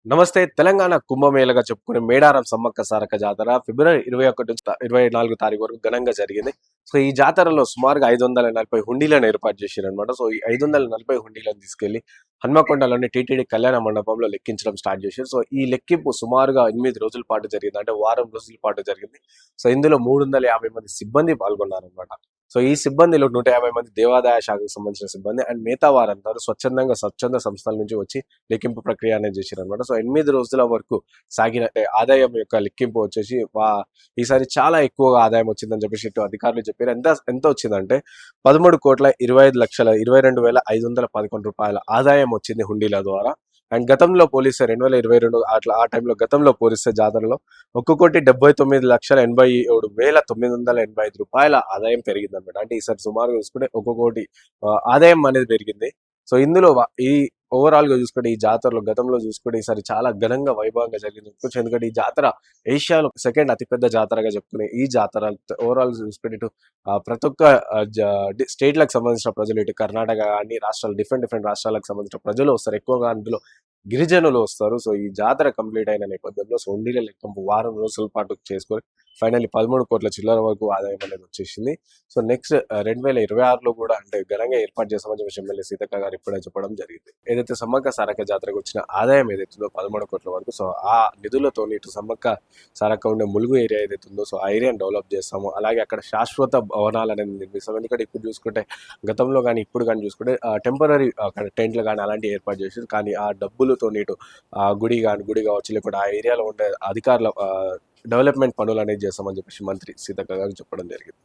నమస్తే. తెలంగాణ కుంభమేళగా చెప్పుకునే మేడారం సమ్మక్క సారక్క జాతర ఫిబ్రవరి 21 నుంచి 24 తారీఖు వరకు ఘనంగా జరిగింది. సో, ఈ జాతరలో సుమారుగా 540 హుండీలను ఏర్పాటు చేసిరనమాట. సో, ఈ 540 హుండీలను తీసుకెళ్లి హన్మకొండలోని టీటీడీ కళ్యాణ మండపంలో లెక్కించడం స్టార్ట్ చేశారు. సో, ఈ లెక్కింపు సుమారుగా 8 రోజుల పాటు జరిగింది. అంటే వారం రోజుల పాటు జరిగింది. సో, ఇందులో 350 మంది సిబ్బంది పాల్గొన్నారనమాట. సో, ఈ సిబ్బందిలో 150 మంది దేవాదాయ శాఖకు సంబంధించిన సిబ్బంది అండ్ మిగతా వారందరూ స్వచ్ఛంద సంస్థల నుంచి వచ్చి లెక్కింపు ప్రక్రియ అనేది చేశారనమాట. సో, 8 రోజుల వరకు సాగిన అంటే ఆదాయం యొక్క లెక్కింపు వచ్చేసి ఈసారి చాలా ఎక్కువగా ఆదాయం వచ్చిందని చెప్పేసి ఇటు అధికారులు చెప్పారు. ఎంత వచ్చిందంటే 13,22,511 ఆదాయం వచ్చింది హుండీల ద్వారా. అండ్ గతంలో పోలిస్తే 2022 అట్లా ఆ టైంలో గతంలో పోలిస్తే జాతరలో 1,70,987,985 ఆదాయం పెరిగిందనమాట. అంటే ఈసారి సుమారుగా చూసుకుంటే 1,00,00,000 ఆదాయం అనేది పెరిగింది. సో, ఇందులో ఈ ఓవరాల్‌గా చూసుకుంటే ఈ జాతరలో గతంలో చూసుకుంటే ఈసారి చాలా ఘనంగా వైభవంగా జరిగింది చెప్పుకోవచ్చు. ఎందుకంటే ఈ జాతర ఏషియాలో సెకండ్ అతిపెద్ద జాతరగా చెప్పుకునే ఈ జాతర ఓవరాల్‌గా చూసుకుంటే ఇటు ప్రతి ఒక్క స్టేట్‌లకు సంబంధించిన ప్రజలు ఇటు కర్ణాటక గాని రాష్ట్రాలు డిఫరెంట్ రాష్ట్రాలకు సంబంధించిన ప్రజలు వస్తారు. ఎక్కువగా అందులో గిరిజనులు వస్తారు. సో, ఈ జాతర కంప్లీట్ అయిన నేపథ్యంలో సో, హుండీల లెక్కింపు వారం రోజుల పాటు చేసుకొని ఫైనల్లీ 13 కోట్ల చిల్లర వరకు ఆదాయం అనేది వచ్చేసింది. సో, నెక్స్ట్ 2026లో కూడా అంటే ఘనంగా ఏర్పాటు చేస్తామని చెప్పేసి ఎమ్మెల్యే సీతక్క గారు ఇప్పుడే చెప్పడం జరిగింది. ఏదైతే సమ్మక్క సారక్క జాతరకు వచ్చిన ఆదాయం ఏదైతుందో 13 కోట్ల వరకు సో, ఆ నిధులతోని ఇటు సమ్మక్క సారక్క ఉండే ములుగు ఏరియా ఏదైతుందో సో, ఆ ఏరియాని డెవలప్ చేస్తాము. అలాగే అక్కడ శాశ్వత భవనాలు అనేది నిర్మిస్తాం. ఎందుకంటే ఇప్పుడు చూసుకుంటే గతంలో గాని, ఇప్పుడు గాని చూసుకుంటే టెంపరరీ అక్కడ టెంట్లు గాని అలాంటివి ఏర్పాటు చేసారు. కానీ ఆ డబ్బులతోని ఇటు గుడి కావచ్చు లేకపోతే ఆ ఏరియాలో ఉండే అధికారుల డెవలప్‌మెంట్ పనులనేవి చేస్తామని చెప్పేసి మంత్రి సీతక్క గారు చెప్పడం జరిగింది.